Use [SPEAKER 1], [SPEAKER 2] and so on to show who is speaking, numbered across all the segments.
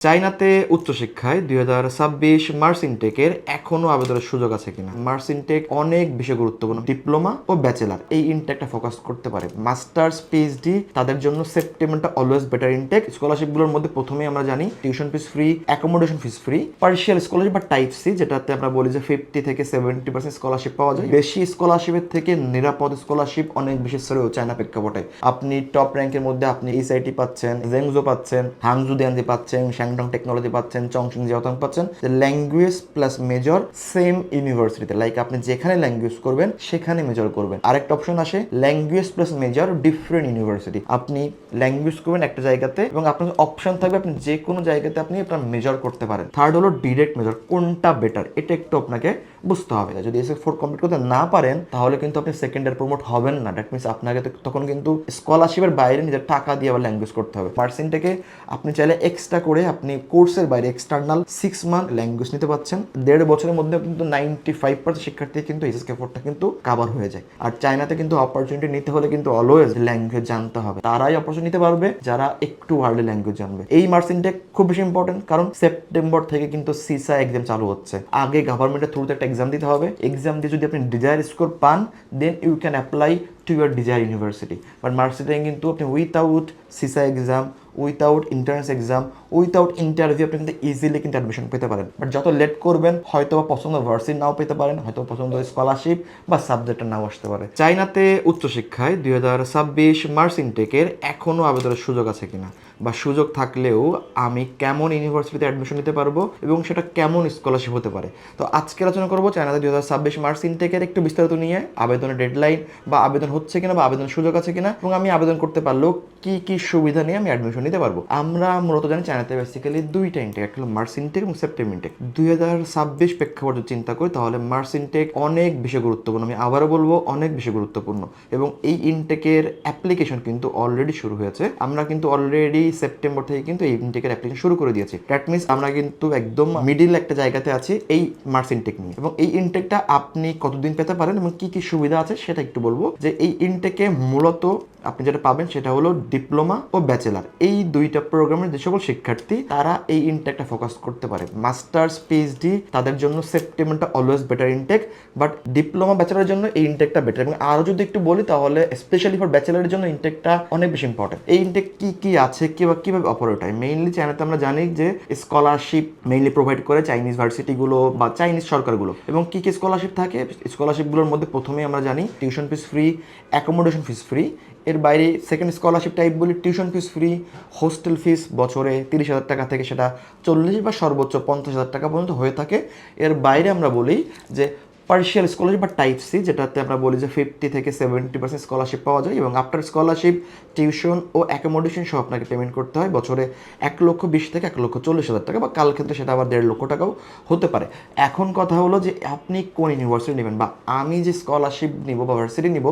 [SPEAKER 1] চায়নাতে উচ্চশিক্ষায় 2026 মার্স ইনটেকের এখনো আবেদনের সুযোগ আছে কিনা। মার্স ইনটেক অনেক বেশি গুরুত্বপূর্ণ। ডিপ্লোমা ও ব্যাচেলার এই ইনটেকটা ফোকাস করতে পারে। মাস্টার্স পিএইচডি তাদের জন্য সেপ্টেম্বরটা অলওয়েজ বেটার ইনটেক। স্কলারশিপগুলোর মধ্যে প্রথমেই আমরা জানি tuition fees free, accommodation fees free, partial scholarship বা টাইপ সি, যেটাতে আমরা বলি যে 50 থেকে 70% স্কলারশিপ পাওয়া যায়। বেশি স্কলারশিপের থেকে নিরাপদ স্কলারশিপ অনেক বেশি শ্রেয় চায়না প্রেক্ষাপটে। আপনি টপ র্যাঙ্কের মধ্যে আপনি এইচআইটি পাচ্ছেন, জেংজো পাচ্ছেন, হাংজু দিয়ানজি পাচ্ছেন, শ্যাংডং টেকনোলজি পাচ্ছেন, চংচিং জিওতাং পাচ্ছেন। ল্যাঙ্গুয়েজ প্লাস মেজর সেম ইউনিভার্সিটিতে, লাইক আপনি যেখানে ল্যাঙ্গুয়েজ করবেন সেখানে মেজর করবেন। আরেকটা অপশন আসে language plus major different university. আপনি ল্যাঙ্গুয়েজ করবেন একটা জায়গাতে এবং আপনার অপশন থাকবে আপনি যে কোনো জায়গাতে আপনি আপনার মেজর করতে পারেন। থার্ড হলো ডিরেক্ট মেজর। কোনটা বেটার এটা একটু আপনাকে বুঝতে হবে। যদি SF4 কমপ্লিট করতে না পারেন তাহলে কিন্তু আপনি সেকেন্ড ইয়ার প্রমোট হবেন না। দ্যাট মিনস আপনাকে তখন কিন্তু স্কলারশিপের বাইরে নিজের টাকা দিয়ে আবার ল্যাঙ্গুয়েজ করতে হবে। মার্সিনটেকে আপনি চাইলে এক্সট্রা করে আপনি কোর্সের বাইরে এক্সটার্নাল 6 মান্থ ল্যাঙ্গুয়েজ নিতে পাচ্ছেন। 1.5 বছরের মধ্যে কিন্তু 95% শিক্ষার্থী কিন্তু HSK4টা কিন্তু কাভার হয়ে যায়। আর চায়নাতে কিন্তু অপরচুনিটি নিতে হলে কিন্তু অলওয়েজ ল্যাঙ্গুয়েজ জানতে হবে। তারাই অপরচুনিটি নিতে পারবে যারা একটু আর্লি ল্যাঙ্গুয়েজ জানবে। এই মার্সিনটেক খুব বেশি ইম্পর্টেন্ট, কারণ সেপ্টেম্বর থেকে কিন্তু সিসা এক্সাম চালু হচ্ছে। আগে গভর্নমেন্টের থ্রুতে একটা এক্সাম দিতে হবে। এক্সাম দিয়ে যদি আপনি ডিজায়ার স্কোর পান then you can apply to your desire university. But মার্সিনটেক কিন্তু আপনি উইথাউট সিসা exam, without entrance exam, without interview আপনি কিন্তু ইজিলি কিন্তু অ্যাডমিশন পেতে পারেন। বাট যত লেট করবেন হয়তো বা পছন্দ ভার্সিটি নাও পেতে পারেন, হয়তো পছন্দ স্কলারশিপ বা সাবজেক্টটা নাও আসতে পারে। চায়নাতে উচ্চশিক্ষায় 2026 মার্স ইনটেকের এখনো আবেদনের সুযোগ আছে কিনা, বা সুযোগ থাকলেও আমি কেমন ইউনিভার্সিটিতে অ্যাডমিশন নিতে পারবো এবং সেটা কেমন স্কলারশিপ হতে পারে। তো আজকে আলোচনা করবো চায়নাতে 2026 মার্স ইনটেকের একটু বিস্তারিত নিয়ে, আবেদনের ডেডলাইন বা আবেদন হচ্ছে কিনা বা আবেদনের সুযোগ আছে কিনা, এবং আমি আবেদন করতে পারলেও কি কি সুবিধা নিয়ে আমি অ্যাডমিশন নিতে পারবো। আমরা মূলত জানি চায়নাতে বেসিক্যালি দুইটা ইনটেক, একটা হলো মার্স ইনটেক এবং সেপ্টেম্বর ইনটেক। 2026 প্রেক্ষাপট যদি চিন্তা করি তাহলে মার্স ইনটেক অনেক বেশি গুরুত্বপূর্ণ। আমি আবারও বলবো অনেক বেশি গুরুত্বপূর্ণ, এবং এই ইনটেকের অ্যাপ্লিকেশন কিন্তু অলরেডি শুরু হয়েছে। আমরা কিন্তু অলরেডি সেপ্টেম্বর থেকে কিন্তু এই ইনটেকের অ্যাপ্লিকেশন শুরু করে দিয়েছি। দ্যাট মিনস আমরা কিন্তু একদম মিডিল একটা জায়গাতে আছি এই মার্স ইনটেক নিয়ে। এবং এই ইনটেকটা আপনি কতদিন পেতে পারেন এবং কি কি সুবিধা আছে সেটা একটু বলবো। যে এই ইনটেকে মূলত আপনি যেটা পাবেন সেটা হলো ডিপ্লোমা ও ব্যাচেলার, এই দুইটা প্রোগ্রামের যে সকল শিক্ষার্থী তারা এই ইনটেকটা ফোকাস করতে পারে। মাস্টার্স পিএইচডি তাদের জন্য সেপ্টেম্বরটা always better intake, but diploma ব্যাচেলারের জন্য এই ইনটেকটা বেটার। এবং আরও যদি একটু বলি তাহলে স্পেশালি ফর ব্যাচেলারের জন্য ইনটেকটা অনেক বেশি ইম্পর্টেন্ট। এই ইনটেক কি কি আছে, কিভাবে অপারেট হয়। মেইনলি চায়নাতে আমরা জানি যে স্কলারশিপ মেইনলি প্রোভাইড করে চাইনিজ ভার্সিটিগুলো বা চাইনিজ সরকারগুলো। এবং কি কি স্কলারশিপ থাকে, স্কলারশিপগুলোর মধ্যে প্রথমেই আমরা জানি tuition fees free, accommodation fees free. এর বাইরে সেকেন্ড স্কলারশিপ টাইপ বলি tuition fees free, hostel fees বছরে 30,000 টাকা থেকে সেটা 40 বা সর্বোচ্চ 50,000 টাকা পর্যন্ত হয়ে থাকে। এর বাইরে আমরা বলি যে পার্শিয়াল স্কলারশিপ বা টাইপ সি, যেটাতে আমরা বলি যে 50 থেকে 70% স্কলারশিপ পাওয়া যায়। এবং আফটার স্কলারশিপ টিউশন ও অ্যাকোমোডেশন সহ আপনাকে পেমেন্ট করতে হয় বছরে 1,20,000 থেকে 1,40,000 টাকা, বা কাল ক্ষেত্রে সেটা আবার 1.5 লক্ষ টাকাও হতে পারে। এখন কথা হলো যে আপনি কোন ইউনিভার্সিটি নেবেন, বা আমি যে স্কলারশিপ নিব বা ভার্সিটি নিব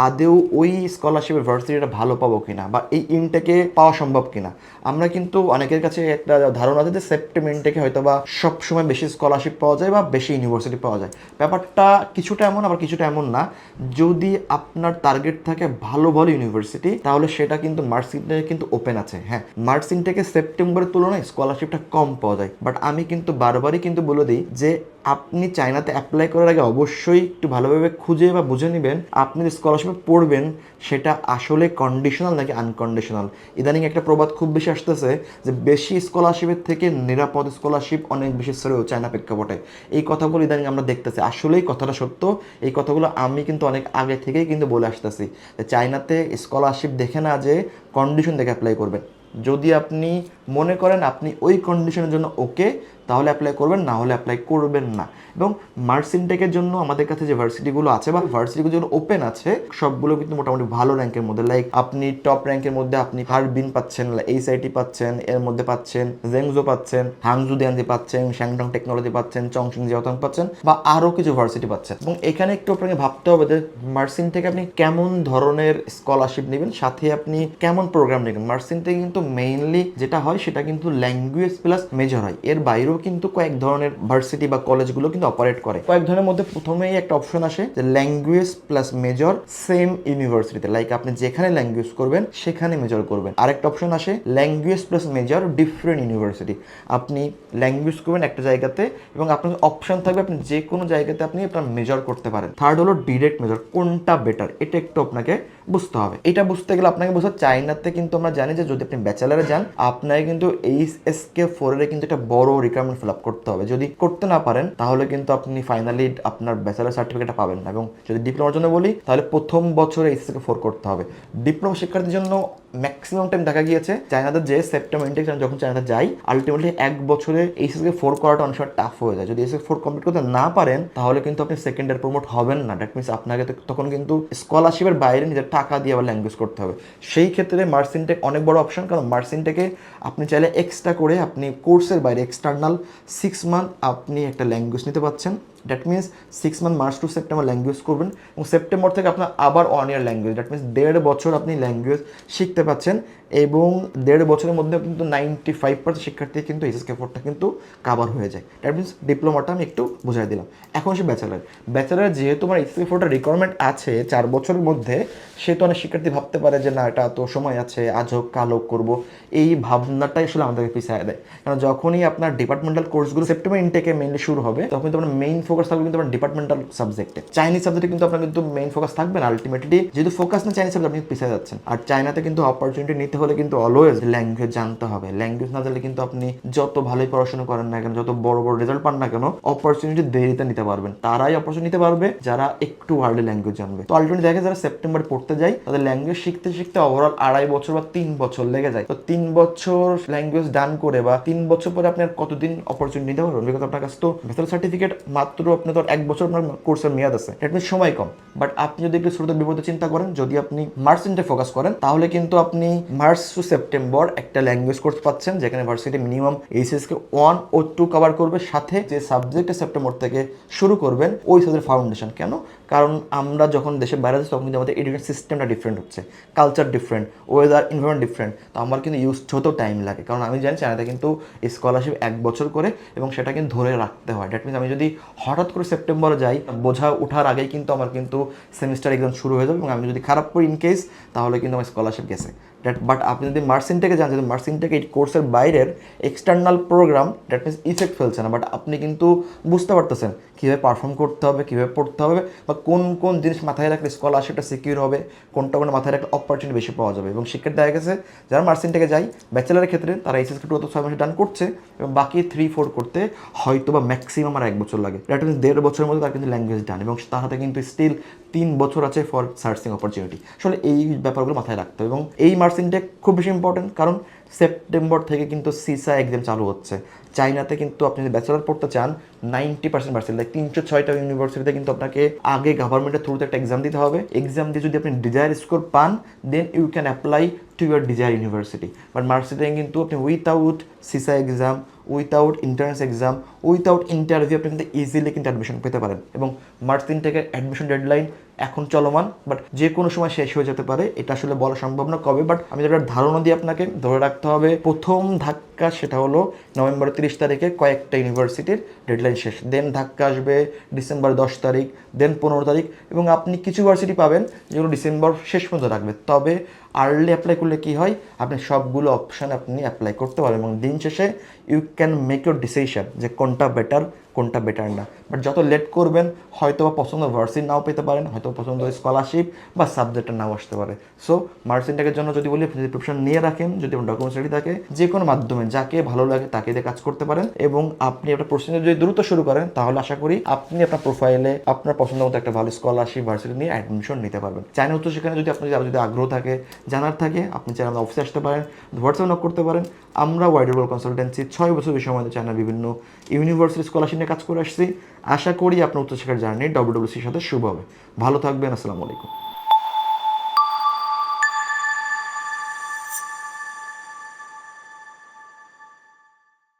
[SPEAKER 1] আদেও ওই স্কলারশিপের ভার্সিটিটা ভালো পাবো কিনা বা এই ইনটেকে পাওয়া সম্ভব কিনা। আমরা কিন্তু অনেকের কাছে একটা ধারণা আছে যে সেপ্টেম্বর ইনটেকে হয়তো বা সবসময় বেশি স্কলারশিপ পাওয়া যায় বা বেশি ইউনিভার্সিটি পাওয়া যায়। ব্যাপারটা কিছুটা এমন আবার কিছুটা এমন না। যদি আপনার টার্গেট থাকে ভালো ভালো ইউনিভার্সিটি তাহলে সেটা কিন্তু মার্স ইনটেকে কিন্তু ওপেন আছে। হ্যাঁ, মার্স ইনটেকে সেপ্টেম্বরের তুলনায় স্কলারশিপটা কম পাওয়া যায়, বাট আমি কিন্তু বারবারই কিন্তু বলে দিই যে আপনি চায়নাতে অ্যাপ্লাই করার আগে অবশ্যই একটু ভালোভাবে খুঁজে বা বুঝে নেবেন আপনি যে স্কলারশিপে পড়বেন সেটা আসলে কন্ডিশনাল নাকি আনকন্ডিশনাল। ইদানিং একটা প্রবাদ খুব বেশি আসতেছে যে বেশি স্কলারশিপের থেকে নিরাপদ স্কলারশিপ অনেক বেশি শ্রেয় চায়না প্রেক্ষাপটে। এই কথাগুলো ইদানিং আমরা দেখতেছি, আসলেই কথাটা সত্য। এই কথাগুলো আমি কিন্তু অনেক আগে থেকেই কিন্তু বলে আসতেছি যে চায়নাতে স্কলারশিপ দেখে না যে কন্ডিশন দেখে অ্যাপ্লাই করবেন। যদি আপনি মনে করেন আপনি ওই কন্ডিশনের জন্য ওকে তাহলে অ্যাপ্লাই করবেন, না হলে অ্যাপ্লাই করবেন না। এবং মার্স ইনটেকের জন্য আমাদের কাছে যে ভার্সিটিগুলো আছে বা ভার্সিটিগুলো যেগুলো ওপেন আছে সবগুলো কিন্তু মোটামুটি ভালো র্যাঙ্কের মধ্যে। লাইক আপনি টপ র্যাঙ্কের মধ্যে আপনি হারবিন পাচ্ছেন, এইচআইটি পাচ্ছেন, এর মধ্যে পাচ্ছেন জেংজো পাচ্ছেন, হাংজু দিয়ানজি পাচ্ছেন, শ্যাংডং টেকনোলজি পাচ্ছেন, চংচিং জিওতাং পাচ্ছেন, বা আরও কিছু ভার্সিটি পাচ্ছেন। এবং এখানে একটু আপনাকে ভাবতে হবে যে মার্স ইনটেকে আপনি কেমন ধরনের স্কলারশিপ নেবেন, সাথে আপনি কেমন প্রোগ্রাম নেবেন। মার্স ইনটেকে কিন্তু মেইনলি যেটা হয় সেটা কিন্তু ল্যাঙ্গুয়েজ প্লাস মেজর হয়। এর বাইরেও কিন্তু কয়েক ধরনের ভার্সিটি বা কলেজগুলো কিন্তু অপারেট করে। কয়েক ধরনের মধ্যে প্রথমেই একটা অপশন আসে যে ল্যাঙ্গুয়েজ প্লাস মেজর সেম ইউনিভার্সিটিতে, লাইক আপনি যেখানে ল্যাঙ্গুয়েজ করবেন সেখানে মেজর করবেন। আরেকটা অপশন আসে language plus major different university, আপনি ল্যাঙ্গুয়েজ করবেন একটা জায়গাতে এবং আপনার অপশন থাকবে আপনি যে কোনো জায়গাতে আপনি আপনার মেজর করতে পারেন। থার্ড হলো ডিরেক্ট মেজর, কোনটা বেটার এটা একটু আপনাকে বুঝতে হবে। এটা বুঝতে গেলে আপনাকে বুঝতে চায়নাতে কিন্তু আমরা জানি যে যদি আপনি ব্যাচেলারে যান আপনাকে কিন্তু HSK4 এর কিন্তু একটা বড় রিকোয়ারমেন্ট ফিল আপ করতে হবে। যদি করতে না পারেন তাহলে কিন্তু আপনি ফাইনালি আপনার ব্যাচেলার সার্টিফিকেটটা পাবেন না। এবং যদি ডিপ্লোমার জন্য বলি তাহলে প্রথম বছরে HSK4 করতে হবে। ডিপ্লোমা শিক্ষার্থীর জন্য ম্যাক্সিমাম টাইম দেখা গিয়েছে চায়নাতে যে সেপ্টেম্বর ইনটেক যখন চায়নাতে যাই আলটিমেটলি 1 বছরে HSK4 করাটা অনেক সময় টাফ হয়ে যায়। যদি HSK4 কমপ্লিট করতে না পারেন তাহলে কিন্তু আপনি সেকেন্ড ইয়ার প্রমোট হবেন না। দ্যাট মিনস আপনাকে তখন কিন্তু স্কলারশিপের বাইরে নিজের টাকা দিয়ে আবার ল্যাঙ্গুয়েজ করতে হবে। সেই ক্ষেত্রে মার্সিনটেক অনেক বড় অপশন, কারণ মার্সিনটেকে আপনি চাইলে এক্সট্রা করে আপনি কোর্সের বাইরে এক্সটার্নাল 6 মান্থ আপনি একটা ল্যাঙ্গুয়েজ নিতে পাচ্ছেন। That means 6 month March to September language করবেন এবং সেপ্টেম্বর থেকে আপনার আবার 1 ইয়ার ল্যাঙ্গুয়েজ, দ্যাট মিনস 1.5 বছর আপনি ল্যাঙ্গুয়েজ শিখতে পাচ্ছেন। এবং 1.5 বছরের মধ্যে কিন্তু 95% শিক্ষার্থী কিন্তু HSK4টা কিন্তু কাভার হয়ে যায়। দ্যাট মিনস ডিপ্লোমাটা আমি একটু বুঝাই দিলাম। এখন সে ব্যাচেলার যেহেতু আমার HSK4টা রিকোয়ারমেন্ট আছে 4 বছরের মধ্যে, সে তো অনেক শিক্ষার্থী ভাবতে পারে যে না এটা তো সময় আছে, আজ হোক কাল হোক করবো, এই ভাবনাটাই আসলে আমাদেরকে পিছিয়ে দেয়। কারণ যখনই আপনার ডিপার্টমেন্টাল কোর্সগুলো সেপ্টেম্বর ইনটেকে মেইনলি শুরু হবে তখন কিন্তু আপনার মেইন ফোকাস থাকবে কিন্তু আপনার ডিপার্টমেন্টাল সাবজেক্টে। চাইনিজ সাবজেক্টে কিন্তু আপনার কিন্তু মেইন ফোকাস থাকবে না। আলটিমেটলি যেহেতু ফোকাস না চাইনিজ সাবজেক্ট আপনি পিছিয়ে যাচ্ছেন। আর চায়নাতে কিন্তু অপরচুনিটি নিতে হলে কিন্তু অলওয়েজ ল্যাঙ্গুয়েজ জানতে হবে। ল্যাঙ্গুয়েজ না জানলে কিন্তু আপনি যত ভালোই পড়াশোনা করেন না কেন, যত বড় বড় রেজাল্ট পান না কেন, অপরচুনিটি দেরিতে নিতে পারবেন। তারাই অপরচুনিটি নিতে পারবে যারা একটু হার্ডলি ল্যাঙ্গুয়েজ জানবে। তো আলটিমেটলি দেখে যারা সেপ্টেম্বর পড়তে যায় তাদের ল্যাঙ্গুয়েজ শিখতে শিখতে ওভারঅল 2.5 বছর বা 3 বছর লেগে যায়। তো 3 বছর ল্যাঙ্গুয়েজ ডান করে বা 3 বছর পরে আপনি আর কতদিন অপরচুনিটি নিতে পারবেন? বিকজ আপনার কাছে তো ব্যাচেলর সার্টিফিকেট মাত্র আপনি তো 1 বছর আপনার কোর্সের মেয়াদ আছে, দ্যাট মিনস সময় কম। বাট আপনি যদি একটু ছোটদের বিপদে চিন্তা করেন, যদি আপনি মার্চ ইনটে ফোকাস করেন তাহলে কিন্তু আপনি মার্চ টু সেপ্টেম্বর একটা ল্যাঙ্গুয়েজ কোর্স পাচ্ছেন যেখানে ভার্সিটি মিনিমাম HSK1 ও 2 কভার করবে, সাথে যে সাবজেক্টে সেপ্টেম্বর থেকে শুরু করবেন ওই সাবজেক্ট ফাউন্ডেশন। কেন? কারণ আমরা যখন দেশের বাইরে যাচ্ছি তখন কিন্তু আমাদের এডুকেশন সিস্টেমটা ডিফারেন্ট হচ্ছে, culture different, weather environment different. তো আমার কিন্তু ইউজ হতেও টাইম লাগে, কারণ আমি জানি চায়নাতে কিন্তু স্কলারশিপ 1 বছর করে এবং সেটা কিন্তু ধরে রাখতে হয়। দ্যাট মিনস আমি যদি হঠাৎ করে সেপ্টেম্বরে যাই বোঝা ওঠার আগেই কিন্তু আমার কিন্তু সেমিস্টার এক্সাম শুরু হয়ে যাবে এবং আমি যদি খারাপ করি ইন কেস তাহলে কিন্তু আমার স্কলারশিপ গেছে। বাট আপনি যদি মার্চ ইনটেকে যান, যদি মার্চ ইনটেকে এই কোর্সের বাইরের external programme, that means effect ফেলছে না, বাট আপনি কিন্তু বুঝতে পারতেছেন কীভাবে পারফর্ম করতে হবে, কীভাবে পড়তে হবে বা কোন কোন জিনিস মাথায় রাখলে স্কলারশিপটা সিকিউর হবে, কোনটা কোনো মাথায় রাখলে অপরচুনিটি বেশি পাওয়া যাবে। এবং শিক্ষার্থী দেখা গেছে যারা মার্চ ইনটেকে যায় ব্যাচেলারের ক্ষেত্রে তারা HSK2 তো 6 মাসে ডান করছে এবং বাকি 3-4 করতে হয়তো বা ম্যাক্সিমাম আর 1 বছর লাগে। দ্যাট মিনস 1.5 বছরের মধ্যে তার কিন্তু ল্যাঙ্গুয়েজ ডান এবং তার হাতে কিন্তু স্টিল 3 বছর আছে ফর সার্চিং অপরচুনিটি। আসলে এই ব্যাপারগুলো মাথায় রাখতে হবে। এবং এই মার্চ ইনটেক খুব বেশি ইম্পর্টেন্ট, কারণ সেপ্টেম্বর থেকে কিন্তু সিসা এক্সাম চালু হচ্ছে। চাইনাতে কিন্তু আপনি যদি ব্যাচেলার পড়তে চান 90% ভার্সিটি, লাইক 306টা ইউনিভার্সিটিতে কিন্তু আপনাকে আগে গভর্নমেন্টের থ্রুতে একটা এক্সাম দিতে হবে। এক্সাম দিয়ে যদি আপনি ডিজায়ার স্কোর পান then you can apply to your desire university. But মার্সিতে কিন্তু আপনি উইথাউট সিসা exam, without entrance exam, without interview আপনি কিন্তু ইজিলি কিন্তু অ্যাডমিশন পেতে পারেন। এবং মার্চ 3 থেকে অ্যাডমিশন ডেডলাইন এখন চলমান, বাট যে কোনো সময় শেষ হয়ে যেতে পারে, এটা আসলে বলা সম্ভব না কবে। বাট আমি যেটা ধারণা দিয়ে আপনাকে ধরে রাখতে হবে প্রথম ধাক্কা সেটা হলো নভেম্বরের 30 তারিখে কয়েকটা ইউনিভার্সিটির ডেডলাইন শেষ, দেন ধাক্কা আসবে ডিসেম্বর 10 তারিখ, দেন 15 তারিখ এবং আপনি কিছু ইউনিভার্সিটি পাবেন যেগুলো ডিসেম্বর শেষ পর্যন্ত রাখবে। তবে আর্লি অ্যাপ্লাই করলে কি হয়, আপনি সবগুলো অপশান আপনি অ্যাপ্লাই করতে পারেন এবং দিন শেষে you can make your decision যে কোনটা বেটার কোনটা বেটার না। বাট যত লেট করবেন হয়তো বা পছন্দ ভার্সিটি নাও পেতে পারেন, হয়তো পছন্দ স্কলারশিপ বা সাবজেক্টটা নাও আসতে পারে। সো মার্চ ইনটেকের জন্য যদি বলি যদি প্রিপারেশন নিয়ে রাখেন, যদি আপনার ডকুমেন্টস রেডি থাকে, যে কোনো মাধ্যমে যাকে ভালো লাগে তাকে দিয়ে কাজ করতে পারেন এবং আপনি আপনার প্রসেসিং যদি দ্রুত শুরু করেন তাহলে আশা করি আপনি আপনার প্রোফাইলে আপনার পছন্দ মতো একটা ভালো স্কলারশিপ ভার্সিটি নিয়ে অ্যাডমিশন নিতে পারবেন। চাইনা উচ্চ সেখানে যদি আপনার যদি আগ্রহ থাকে, জানার থাকে, আপনি চাইলে আমাদের অফিসে আসতে পারেন, হোয়াটসঅ্যাপ নক করতে পারেন। আমরা ওয়াইডার ওয়ার্ল্ড কনসালটেন্সি 6 বছর বেশি সময় চায়নার বিভিন্ন ইউনিভার্সিটি স্কলারশিপ নিয়ে কাজ করে আসছি। আশা করি আপনার উচ্চশিক্ষার জার্নি WWCর সাথে শুভ হবে। ভালো থাকবেন। আসসালামু আলাইকুম।